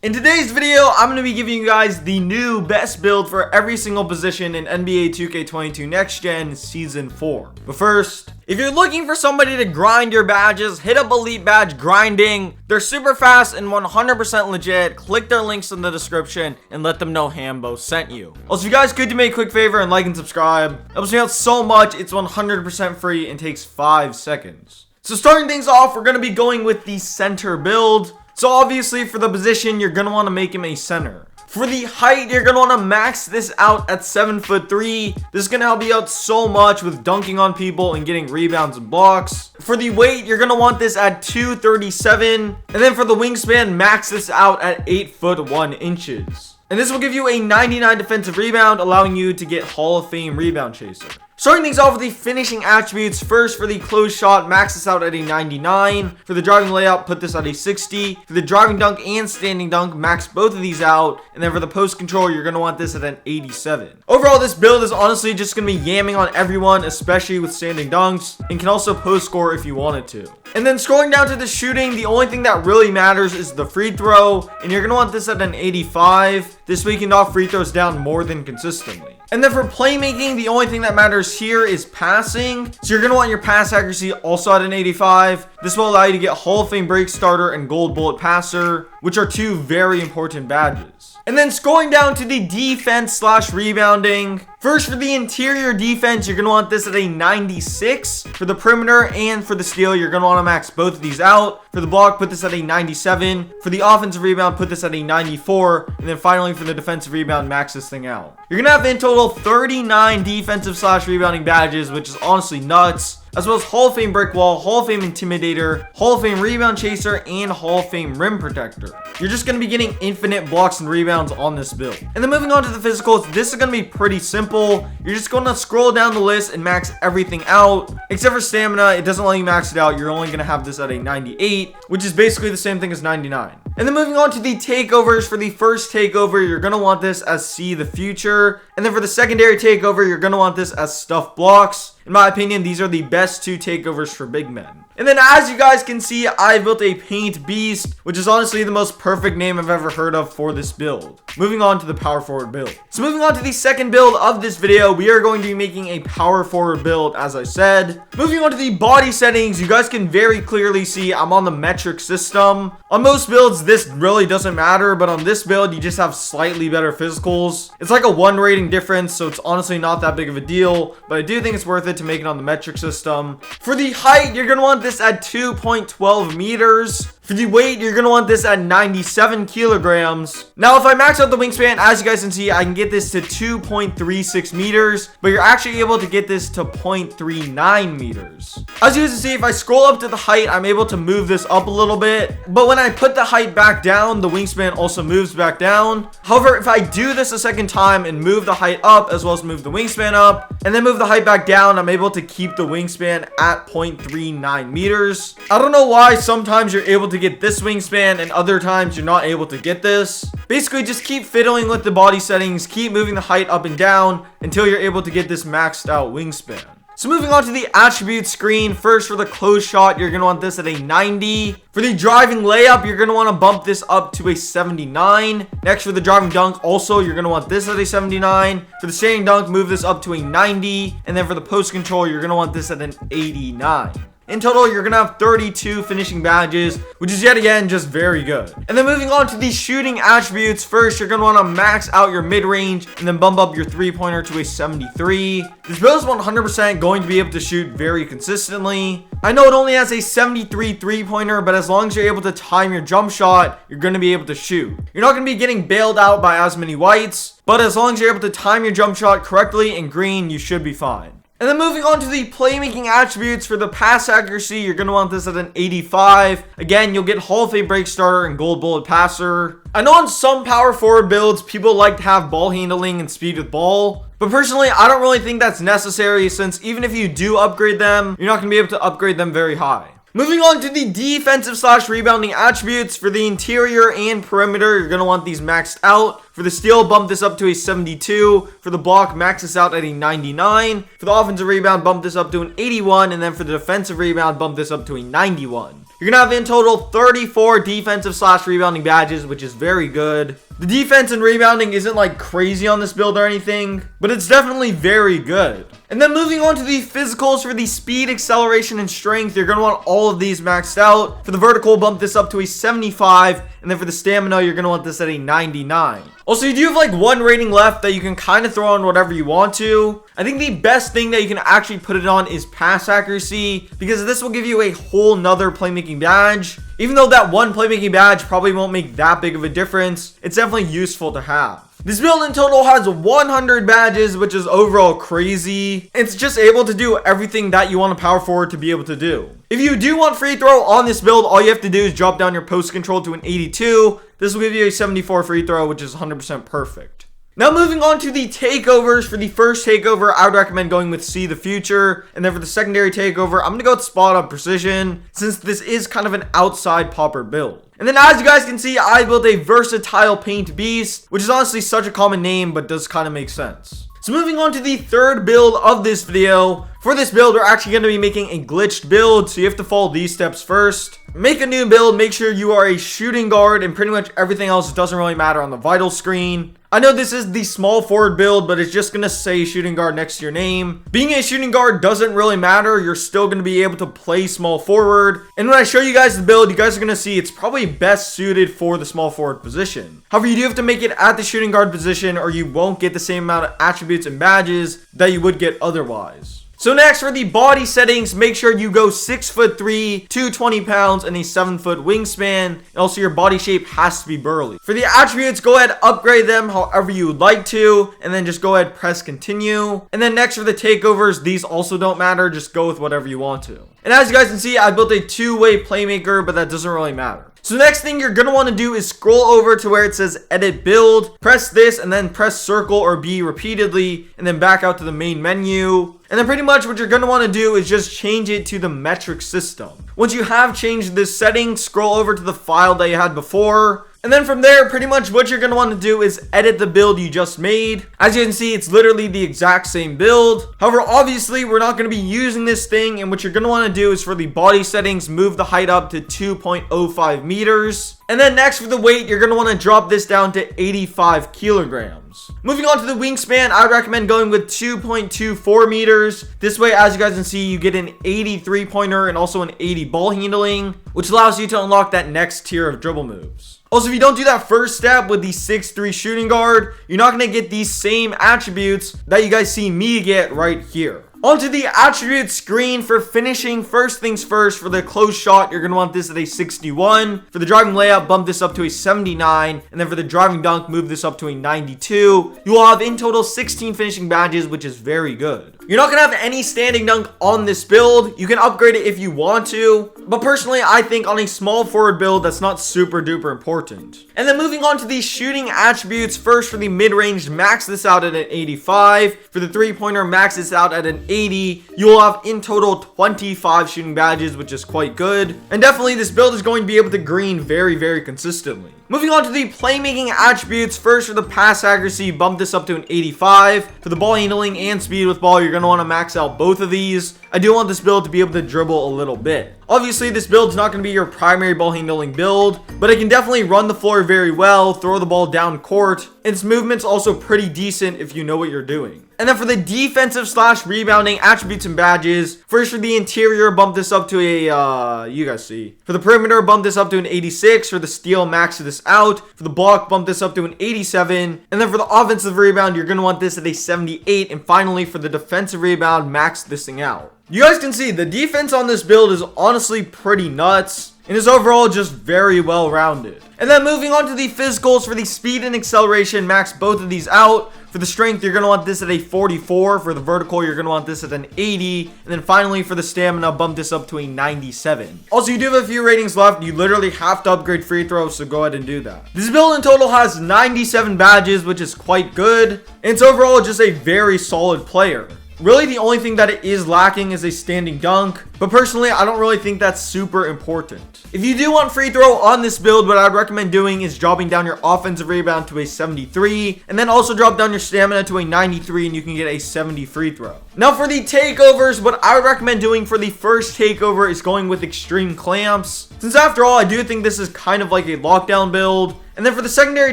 In today's video, I'm going to be giving you guys the new best build for every single position in NBA 2K22 Next Gen Season 4. But first, if you're looking for somebody to grind your badges, hit up Elite Badge Grinding. They're super fast and 100% legit. Click their links in the description and let them know Hambo sent you. Also, if you guys could do me a quick favor and like and subscribe, it helps me out so much. It's 100% free and takes 5 seconds. So starting things off, we're going to be going with the center build. So obviously for the position, you're going to want to make him a center. For the height, you're going to want to max this out at 7'3". This is going to help you out so much with dunking on people and getting rebounds and blocks. For the weight, you're going to want this at 237. And then for the wingspan, max this out at 8'1". And this will give you a 99 defensive rebound, allowing you to get Hall of Fame rebound chaser. Starting things off with the finishing attributes. First, for the close shot, max this out at a 99. For the driving layup, put this at a 60. For the driving dunk and standing dunk, max both of these out. And then for the post control, you're going to want this at an 87. Overall, this build is honestly just going to be yamming on everyone, especially with standing dunks, and can also post score if you wanted to. And then scrolling down to the shooting, the only thing that really matters is the free throw, and you're going to want this at an 85. This way you can knock free throws down more than consistently. And then for playmaking, the only thing that matters here is passing. So you're going to want your pass accuracy also at an 85. This will allow you to get Hall of Fame break starter and gold bullet passer, which are two very important badges. And then scrolling down to the defense / rebounding. First, for the interior defense, you're going to want this at a 96. For the perimeter and for the steal, you're going to want to max both of these out. For the block, put this at a 97. For the offensive rebound, put this at a 94. And then finally, for the defensive rebound, max this thing out. You're going to have in total 39 defensive / rebounding badges, which is honestly nuts. As well as Hall of Fame Brick Wall, Hall of Fame Intimidator, Hall of Fame Rebound Chaser, and Hall of Fame Rim Protector. You're just going to be getting infinite blocks and rebounds on this build. And then moving on to the physicals, this is going to be pretty simple. You're just going to scroll down the list and max everything out. Except for stamina, it doesn't let you max it out. You're only going to have this at a 98, which is basically the same thing as 99. And then moving on to the takeovers. For the first takeover, you're going to want this as See the Future. And then for the secondary takeover, you're going to want this as Stuff Blocks. In my opinion, these are the best two takeovers for big men. And then as you guys can see, I built a Paint Beast, which is honestly the most perfect name I've ever heard of for this build. Moving on to the power forward build. So moving on to the second build of this video, we are going to be making a power forward build, as I said. Moving on to the body settings, you guys can very clearly see I'm on the metric system. On most builds, this really doesn't matter, but on this build, you just have slightly better physicals. It's like a 1 rating difference, so it's honestly not that big of a deal, but I do think it's worth it to make it on the metric system. For the height, you're going to want this at 2.12 meters. For the weight, you're going to want this at 97 kilograms. Now, if I max out the wingspan, as you guys can see, I can get this to 2.36 meters, but you're actually able to get this to 0.39 meters. As you guys can see, if I scroll up to the height, I'm able to move this up a little bit, but when I put the height back down, the wingspan also moves back down. However, if I do this a second time and move the height up, as well as move the wingspan up, and then move the height back down, I'm able to keep the wingspan at 0.39 meters. I don't know why sometimes you're able to get this wingspan and other times you're not able to get this. Basically, just keep fiddling with the body settings, keep moving the height up and down until you're able to get this maxed out wingspan. So moving on to the attributes screen. First, for the close shot, you're going to want this at a 90. For the driving layup, you're going to want to bump this up to a 79. Next, for the driving dunk, also, you're going to want this at a 79. For the standing dunk, move this up to a 90. And then for the post control, you're going to want this at an 89. In total, you're going to have 32 finishing badges, which is yet again just very good. And then moving on to the shooting attributes. First, you're going to want to max out your mid-range and then bump up your three-pointer to a 73. This build is 100% going to be able to shoot very consistently. I know it only has a 73 three-pointer, but as long as you're able to time your jump shot, you're going to be able to shoot. You're not going to be getting bailed out by as many whites, but as long as you're able to time your jump shot correctly in green, you should be fine. And then moving on to the playmaking attributes. For the pass accuracy, you're going to want this at an 85. Again, you'll get Hall of Fame break starter and gold bullet passer. I know on some power forward builds, people like to have ball handling and speed with ball. But personally, I don't really think that's necessary, since even if you do upgrade them, you're not going to be able to upgrade them very high. Moving on to the defensive / rebounding attributes. For the interior and perimeter, you're going to want these maxed out. For the steal, bump this up to a 72. For the block, max this out at a 99. For the offensive rebound, bump this up to an 81. And then for the defensive rebound, bump this up to a 91. You're gonna have in total 34 defensive slash rebounding badges, which is very good. The defense and rebounding isn't like crazy on this build or anything, but it's definitely very good. And then moving on to the physicals for the speed, acceleration, and strength, you're going to want all of these maxed out. For the vertical, bump this up to a 75, and then for the stamina, you're going to want this at a 99. Also, you do have like one rating left that you can kind of throw on whatever you want to. I think the best thing that you can actually put it on is pass accuracy, because this will give you a whole nother playmaking badge. Even though that one playmaking badge probably won't make that big of a difference, it's definitely useful to have. This build in total has 100 badges, which is overall crazy. It's just able to do everything that you want a power forward to be able to do. If you do want free throw on this build, all you have to do is drop down your post control to an 82. This will give you a 74 free throw, which is 100% perfect. Now moving on to the takeovers. For the first takeover, I would recommend going with See the Future. And then for the secondary takeover, I'm going to go with Spot on Precision, since this is kind of an outside popper build. And then as you guys can see, I built a versatile paint beast, which is honestly such a common name, but does kind of make sense. So moving on to the third build of this video. For this build, we're actually going to be making a glitched build, so you have to follow these steps first. Make a new build, make sure you are a shooting guard, and pretty much everything else doesn't really matter on the vital screen. I know this is the small forward build, but it's just going to say shooting guard next to your name. Being a shooting guard doesn't really matter. You're still going to be able to play small forward. And when I show you guys the build, you guys are going to see it's probably best suited for the small forward position. However, you do have to make it at the shooting guard position, or you won't get the same amount of attributes and badges that you would get otherwise. So next, for the body settings, make sure you go 6'3", 220 pounds, and a 7-foot wingspan. And also your body shape has to be burly. For the attributes, go ahead, upgrade them however you would like to, and then just go ahead, press continue. And then next for the takeovers, these also don't matter, just go with whatever you want to. And as you guys can see, I built a two-way playmaker, but that doesn't really matter. So the next thing you're going to want to do is scroll over to where it says edit build, press this, and then press circle or B repeatedly, and then back out to the main menu. And then pretty much what you're going to want to do is just change it to the metric system. Once you have changed this setting, scroll over to the file that you had before. And then from there, pretty much what you're going to want to do is edit the build you just made. As you can see, it's literally the exact same build. However, obviously, we're not going to be using this thing. And what you're going to want to do is for the body settings, move the height up to 2.05 meters. And then next for the weight, you're going to want to drop this down to 85 kilograms. Moving on to the wingspan, I would recommend going with 2.24 meters. This way, as you guys can see, you get an 80 3-pointer and also an 80 ball handling, which allows you to unlock that next tier of dribble moves. Also, if you don't do that first step with the 6'3" shooting guard, you're not going to get these same attributes that you guys see me get right here. Onto the attribute screen for finishing. First things first, for the close shot, you're going to want this at a 61. For the driving layup, bump this up to a 79. And then for the driving dunk, move this up to a 92. You will have in total 16 finishing badges, which is very good. You're not going to have any standing dunk on this build. You can upgrade it if you want to. But personally, I think on a small forward build, that's not super duper important. And then moving on to the shooting attributes. First, for the mid-range, max this out at an 85. For the three-pointer, max this out at an 80. You will have in total 25 shooting badges, which is quite good. And definitely this build is going to be able to green very, very consistently. Moving on to the playmaking attributes. First, for the pass accuracy, bump this up to an 85. For the ball handling and speed with ball, you're going to want to max out both of these. I do want this build to be able to dribble a little bit. Obviously, this build is not going to be your primary ball handling build, but it can definitely run the floor very well, throw the ball down court, and its movement's also pretty decent if you know what you're doing. And then for the defensive slash rebounding attributes and badges, first for the interior, bump this up to a, you guys see. For the perimeter, bump this up to an 86. For the steal, max this out. For the block, bump this up to an 87. And then for the offensive rebound, you're going to want this at a 78. And finally, for the defensive rebound, max this thing out. You guys can see the defense on this build is honestly pretty nuts and is overall just very well rounded. And then moving on to the physicals, for the speed and acceleration, max both of these out. For the strength, you're going to want this at a 44. For the vertical, you're going to want this at an 80. And then finally, for the stamina, bump this up to a 97. Also, you do have a few ratings left. You literally have to upgrade free throws, so go ahead and do that. This build in total has 97 badges, which is quite good. And it's overall just a very solid player. Really, the only thing that it is lacking is a standing dunk, but personally, I don't really think that's super important. If you do want free throw on this build, what I'd recommend doing is dropping down your offensive rebound to a 73, and then also drop down your stamina to a 93, and you can get a 70 free throw. Now for the takeovers, what I would recommend doing for the first takeover is going with extreme clamps, since after all, I do think this is kind of like a lockdown build. And then for the secondary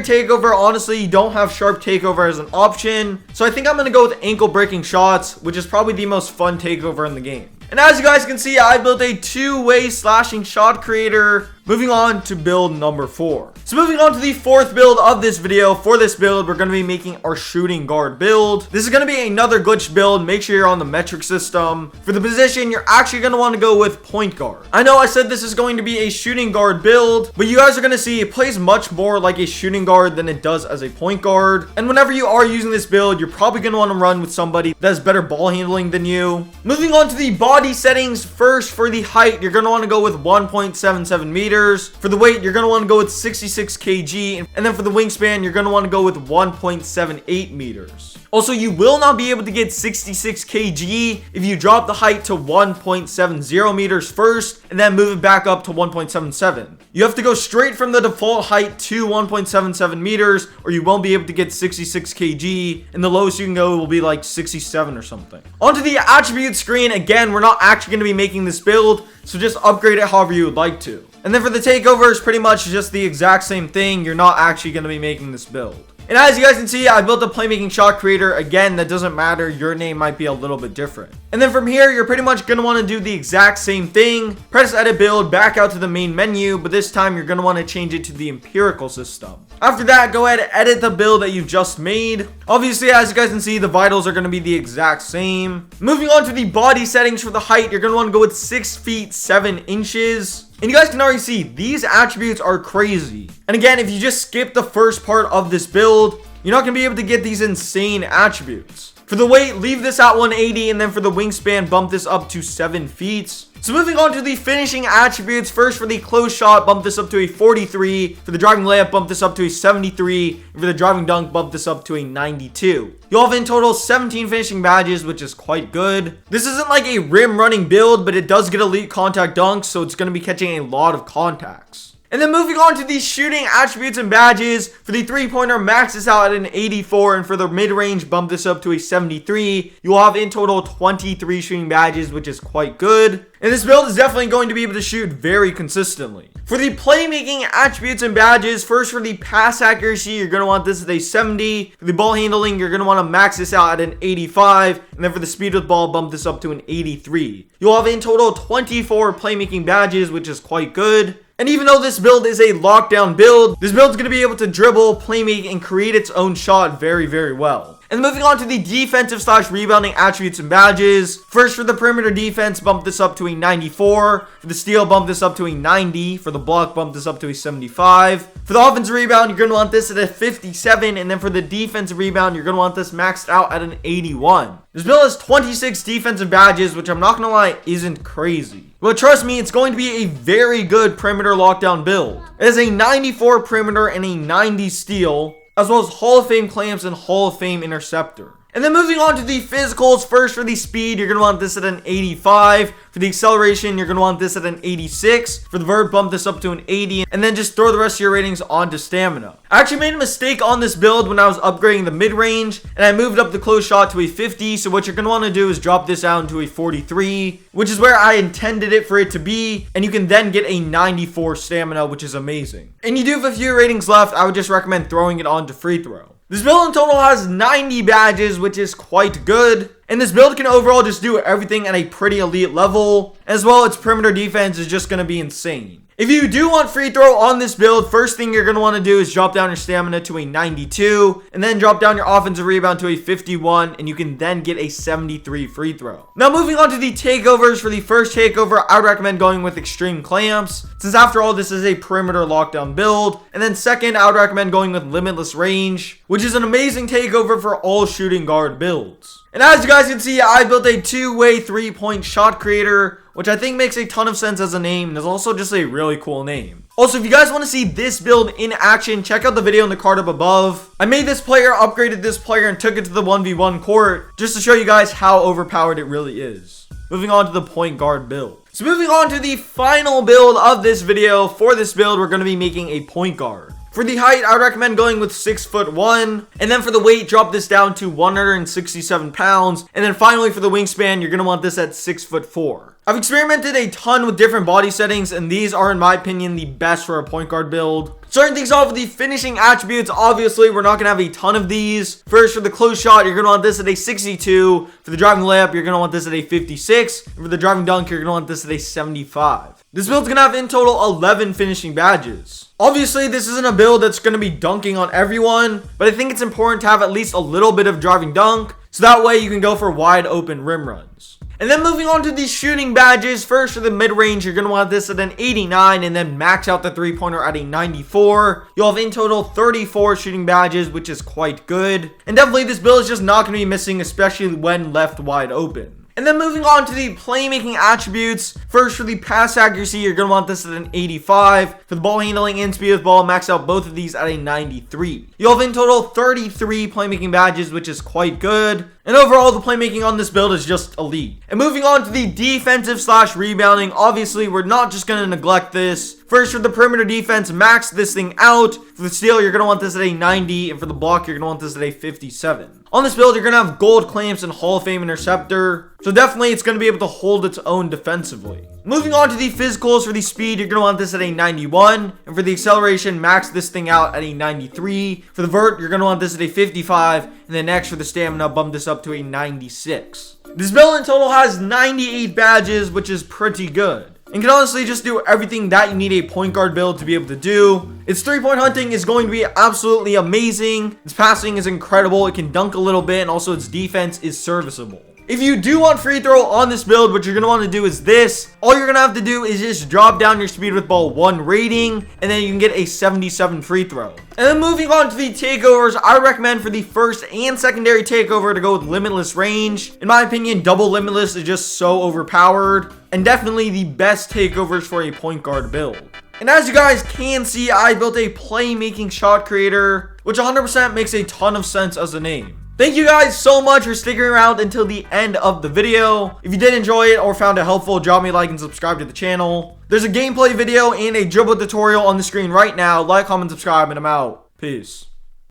takeover, honestly, you don't have sharp takeover as an option. So I think I'm going to go with ankle breaking shots, which is probably the most fun takeover in the game. And as you guys can see, I built a two-way slashing shot creator. Moving on to build number 4. So moving on to the fourth build of this video. For this build, we're going to be making our shooting guard build. This is going to be another glitch build. Make sure you're on the metric system. For the position, you're actually going to want to go with point guard. I know I said this is going to be a shooting guard build, but you guys are going to see it plays much more like a shooting guard than it does as a point guard. And whenever you are using this build, you're probably going to want to run with somebody that has better ball handling than you. Moving on to the body settings. First, for the height, you're going to want to go with 1.77 meters. For the weight, you're going to want to go with 66 kg. And then for the wingspan, you're going to want to go with 1.78 meters. Also, you will not be able to get 66 kg if you drop the height to 1.70 meters first and then move it back up to 1.77. You have to go straight from the default height to 1.77 meters or you won't be able to get 66 kg, and the lowest you can go will be like 67 or something. Onto the attribute screen. Again, we're not actually going to be making this build, so just upgrade it however you would like to. And then for the takeovers, pretty much just the exact same thing. You're not actually going to be making this build. And as you guys can see, I built a playmaking shot creator. Again, that doesn't matter. Your name might be a little bit different. And then from here, you're pretty much going to want to do the exact same thing. Press edit build, back out to the main menu, but this time you're going to want to change it to the empirical system. After that, go ahead and edit the build that you've just made. Obviously, as you guys can see, the vitals are going to be the exact same. Moving on to the body settings for the height, you're going to want to go with 6 feet 7 inches. And you guys can already see these attributes are crazy. And again, if you just skip the first part of this build, you're not going to be able to get these insane attributes. For the weight, leave this at 180, and then for the wingspan, bump this up to 7 feet. So moving on to the finishing attributes. First, for the close shot, bump this up to a 43. For the driving layup, bump this up to a 73. And for the driving dunk, bump this up to a 92. You'll have in total 17 finishing badges, which is quite good. This isn't like a rim running build, but it does get elite contact dunks, so it's going to be catching a lot of contacts. And then moving on to the shooting attributes and badges. For the three-pointer, max this out at an 84. And for the mid-range, bump this up to a 73. You will have in total 23 shooting badges, which is quite good. And this build is definitely going to be able to shoot very consistently. For the playmaking attributes and badges, first for the pass accuracy, you're going to want this at a 70. For the ball handling, you're going to want to max this out at an 85. And then for the speed with ball, bump this up to an 83. You'll have in total 24 playmaking badges, which is quite good. And even though this build is a lockdown build, this build is going to be able to dribble, playmake, and create its own shot very, very well. And moving on to the defensive / rebounding attributes and badges. First, for the perimeter defense, bump this up to a 94. For the steal, bump this up to a 90. For the block, bump this up to a 75. For the offensive rebound, you're going to want this at a 57. And then for the defensive rebound, you're going to want this maxed out at an 81. This build has 26 defensive badges, which I'm not going to lie, isn't crazy. But trust me, it's going to be a very good perimeter lockdown build. It has a 94 perimeter and a 90 steal, as well as Hall of Fame clamps and Hall of Fame interceptor. And then moving on to the physicals. First, for the speed, you're going to want this at an 85. For the acceleration, you're going to want this at an 86. For the vert, bump this up to an 80. And then just throw the rest of your ratings onto stamina. I actually made a mistake on this build when I was upgrading the mid-range, and I moved up the close shot to a 50. So what you're going to want to do is drop this down to a 43, which is where I intended it for it to be. And you can then get a 94 stamina, which is amazing. And you do have a few ratings left. I would just recommend throwing it onto free throw. This build in total has 90 badges, which is quite good. And this build can overall just do everything at a pretty elite level. As well, its perimeter defense is just going to be insane. If you do want free throw on this build, first thing you're going to want to do is drop down your stamina to a 92. And then drop down your offensive rebound to a 51. And you can then get a 73 free throw. Now moving on to the takeovers. For the first takeover, I would recommend going with extreme clamps, since after all, this is a perimeter lockdown build. And then second, I would recommend going with limitless range, which is an amazing takeover for all shooting guard builds. And as you guys can see, I built a two-way 3-point shot creator, which I think makes a ton of sense as a name and is also just a really cool name. Also, if you guys want to see this build in action, check out the video in the card up above. I made this player, upgraded this player, and took it to the 1v1 court just to show you guys how overpowered it really is. Moving on to the point guard build. So moving on to the final build of this video. For this build, we're going to be making a point guard. For the height, I recommend going with 6'1", and then for the weight, drop this down to 167 pounds, and then finally for the wingspan, you're going to want this at 6'4". I've experimented a ton with different body settings, and these are, in my opinion, the best for a point guard build. Starting things off with the finishing attributes, obviously, we're not going to have a ton of these. First, for the close shot, you're going to want this at a 62. For the driving layup, you're going to want this at a 56. And for the driving dunk, you're going to want this at a 75. This build's going to have in total 11 finishing badges. Obviously, this isn't a build that's going to be dunking on everyone, but I think it's important to have at least a little bit of driving dunk, so that way you can go for wide open rim runs. And then moving on to the shooting badges, first for the mid-range, you're going to want this at an 89 and then max out the three-pointer at a 94. You'll have in total 34 shooting badges, which is quite good. And definitely this build is just not going to be missing, especially when left wide open. And then moving on to the playmaking attributes. First, for the pass accuracy, you're going to want this at an 85. For the ball handling and speed with ball, max out both of these at a 93. You'll have in total 33 playmaking badges, which is quite good. And overall, the playmaking on this build is just elite. And moving on to the defensive / rebounding, obviously, we're not just going to neglect this. First, for the perimeter defense, max this thing out. For the steal, you're going to want this at a 90. And for the block, you're going to want this at a 57. On this build, you're going to have gold clamps and Hall of Fame interceptor. So definitely, it's going to be able to hold its own defensively. Moving on to the physicals, for the speed, you're going to want this at a 91. And for the acceleration, max this thing out at a 93. For the vert, you're going to want this at a 55. And then next, for the stamina, bump this up to a 96. This build in total has 98 badges, which is pretty good. And can honestly just do everything that you need a point guard build to be able to do. Its three-point hunting is going to be absolutely amazing. Its passing is incredible. It can dunk a little bit, and also its defense is serviceable. If you do want free throw on this build, what you're going to want to do is this. All you're going to have to do is just drop down your speed with ball 1 rating, and then you can get a 77 free throw. And then moving on to the takeovers, I recommend for the first and secondary takeover to go with limitless range. In my opinion, double limitless is just so overpowered, and definitely the best takeovers for a point guard build. And as you guys can see, I built a playmaking shot creator, which 100% makes a ton of sense as a name. Thank you guys so much for sticking around until the end of the video. If you did enjoy it or found it helpful, drop me a like and subscribe to the channel. There's a gameplay video and a dribble tutorial on the screen right now. Like, comment, subscribe, and I'm out. Peace.